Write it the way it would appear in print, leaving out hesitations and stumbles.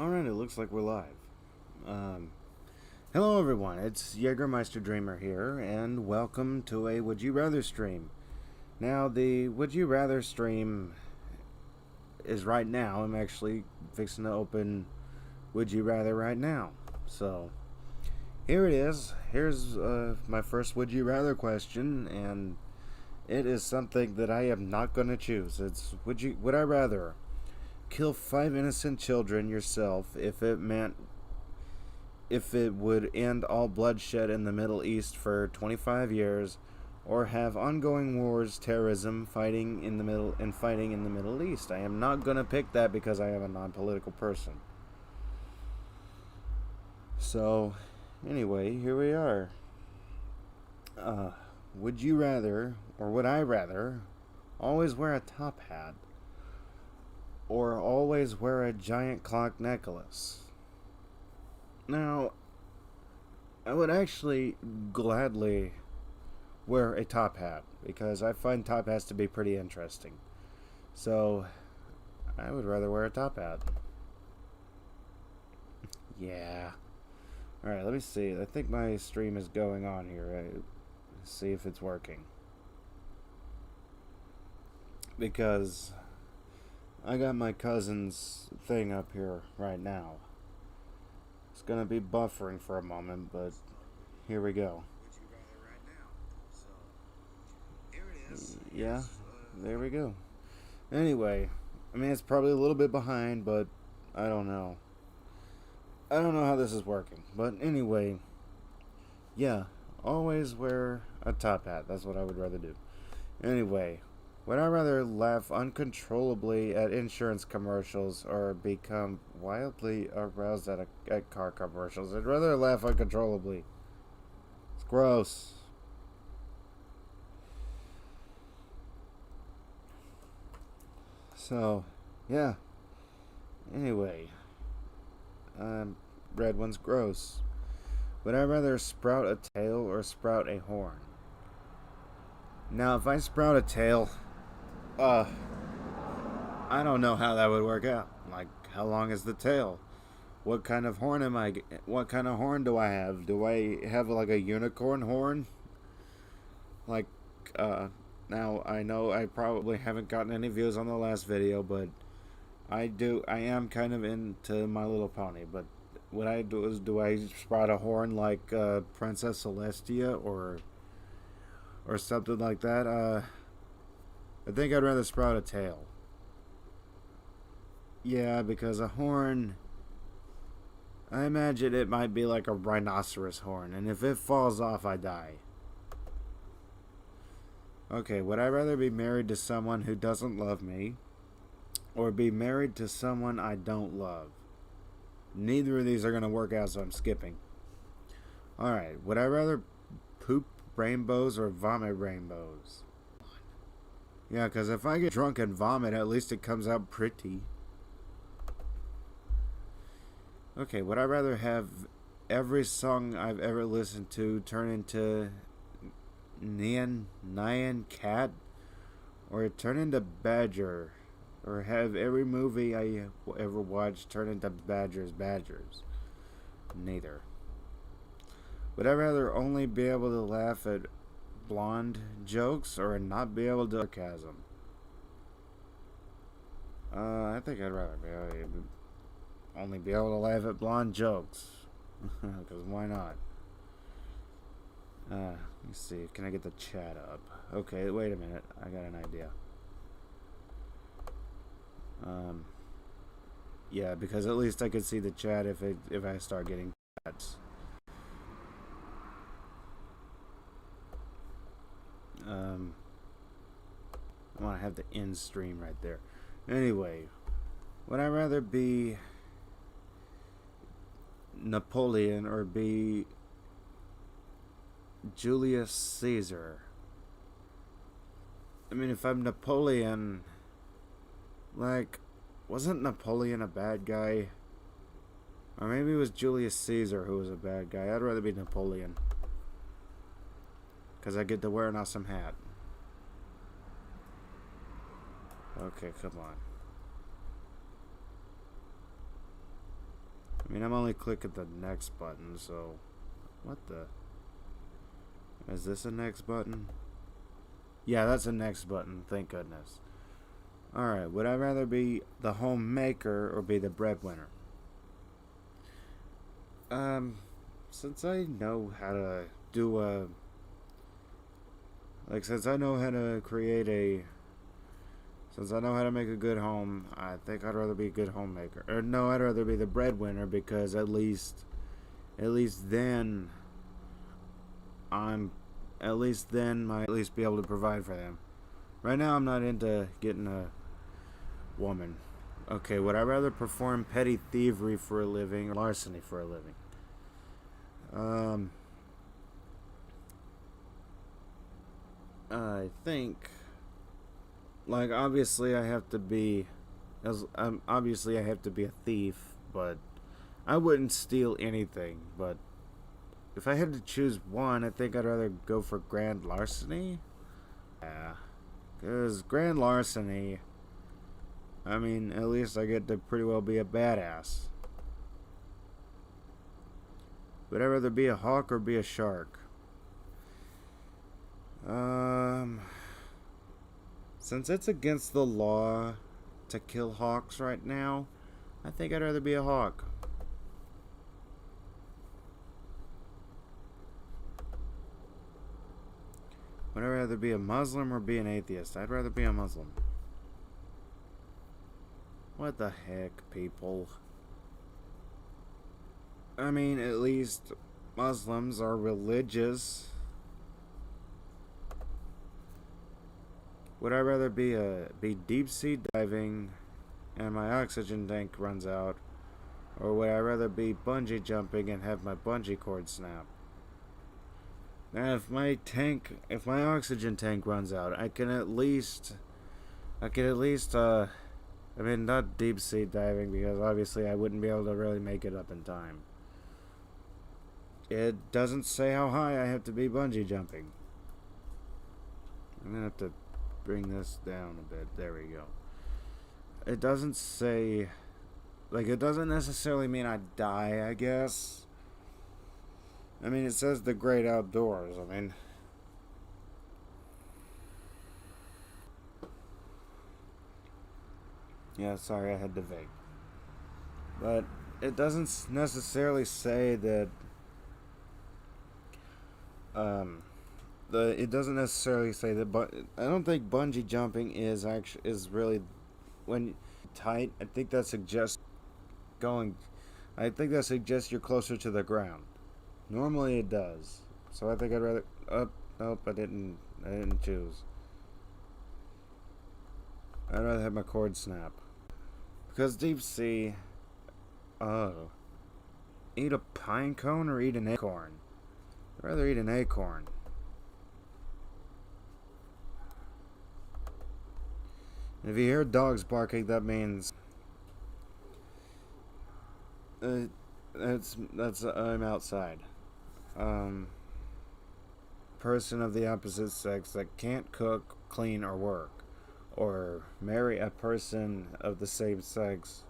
Alright, it looks like we're live. Um, Hello everyone, it's Jägermeister Dreamer here, and welcome to a Would You Rather stream. Now, the Would You Rather stream is right now. I'm actually fixing to open Would You Rather right now. So, here it is. Here's my first Would You Rather question, and it is something that I am not going to choose. It's would I rather kill 5 innocent children yourself if it would end all bloodshed in the Middle East for 25 years, or have ongoing wars, terrorism, fighting in the Middle East. I am not gonna pick that because I am a non-political person. So, anyway, here we are. Would you rather, or would I rather, always wear a top hat, or always wear a giant clock necklace? Now, I would actually gladly wear a top hat because I find top hats to be pretty interesting. So, I would rather wear a top hat. Yeah. Alright, let me see. I think my stream is going on here. Let's see if it's working. Because I got my cousin's thing up here right now. It's gonna be buffering for a moment, but here we go. Yeah, there we go. Anyway, I mean, it's probably a little bit behind, but I don't know. I don't know how this is working. But anyway, yeah, always wear a top hat. That's what I would rather do. Anyway, would I rather laugh uncontrollably at insurance commercials or become wildly aroused at car commercials? I'd rather laugh uncontrollably. It's gross. So, yeah. Anyway, red one's gross. Would I rather sprout a tail or sprout a horn? Now, if I sprout a tail, I don't know how that would work out. Like, how long is the tail? What kind of horn am I? What kind of horn do I have? Do I have like a unicorn horn? Like, now I know I probably haven't gotten any views on the last video, but I am kind of into My Little Pony. But what I do is, do I sprout a horn like Princess Celestia or something like that? I think I'd rather sprout a tail. Yeah, because a horn, I imagine it might be like a rhinoceros horn, and if it falls off, I die. Okay, would I rather be married to someone who doesn't love me, or be married to someone I don't love? Neither of these are going to work out, so I'm skipping. Alright, would I rather poop rainbows or vomit rainbows? Yeah, because if I get drunk and vomit, at least it comes out pretty. Okay, would I rather have every song I've ever listened to turn into Nyan Cat, or turn into Badger, or have every movie I ever watched turn into Badgers? Neither. Would I rather only be able to laugh at blonde jokes or not be able to sarcasm? I think I'd rather only be able to laugh at blonde jokes. Because why not? Let me see. Can I get the chat up? Okay, wait a minute. I got an idea. Yeah, because at least I could see the chat if I start getting chats. I want to have the end stream right there. Anyway, would I rather be Napoleon or be Julius Caesar? I mean, if I'm Napoleon, like, wasn't Napoleon a bad guy? Or maybe it was Julius Caesar who was a bad guy. I'd rather be Napoleon, because I get to wear an awesome hat. Okay, come on. I mean, I'm only clicking the next button, so... What the... Is this a next button? Yeah, that's a next button, thank goodness. Alright, would I rather be the homemaker or be the breadwinner? Since I know how to do a... Like, since I know how to create a... Since I know how to make a good home, I think I'd rather be a good homemaker. Or no, I'd rather be the breadwinner because at least then at least then might at least be able to provide for them. Right now I'm not into getting a woman. Okay, would I rather perform petty thievery for a living or larceny for a living? I think, like, obviously I have to be, obviously I have to be a thief, but I wouldn't steal anything. But if I had to choose one, I think I'd rather go for grand larceny. Yeah, because grand larceny, I mean, at least I get to pretty well be a badass. Would I rather be a hawk or be a shark? Since it's against the law to kill hawks right now, I think I'd rather be a hawk. Would I rather be a Muslim or be an atheist? I'd rather be a Muslim. What the heck, people? I mean, at least Muslims are religious. Would I rather be deep sea diving and my oxygen tank runs out, or would I rather be bungee jumping and have my bungee cord snap? Now, if my oxygen tank runs out, I can at least, I mean, not deep sea diving because obviously I wouldn't be able to really make it up in time. It doesn't say how high I have to be bungee jumping. I'm gonna have to bring this down a bit. There we go. It doesn't say, like, it doesn't necessarily mean I die, I guess. I mean, it says the great outdoors. I mean, yeah, sorry, I had to vape. But it doesn't necessarily say that, it doesn't necessarily say that, but I don't think bungee jumping is really when tight. I think that suggests going. I think that suggests you're closer to the ground. Normally it does. So I think I'd rather. Nope, I didn't. I didn't choose. I'd rather have my cord snap because deep sea. Oh, eat a pine cone or eat an acorn? I'd rather eat an acorn. If you hear dogs barking, that means that's I'm outside. Person of the opposite sex that can't cook, clean, or work, or marry a person of the same sex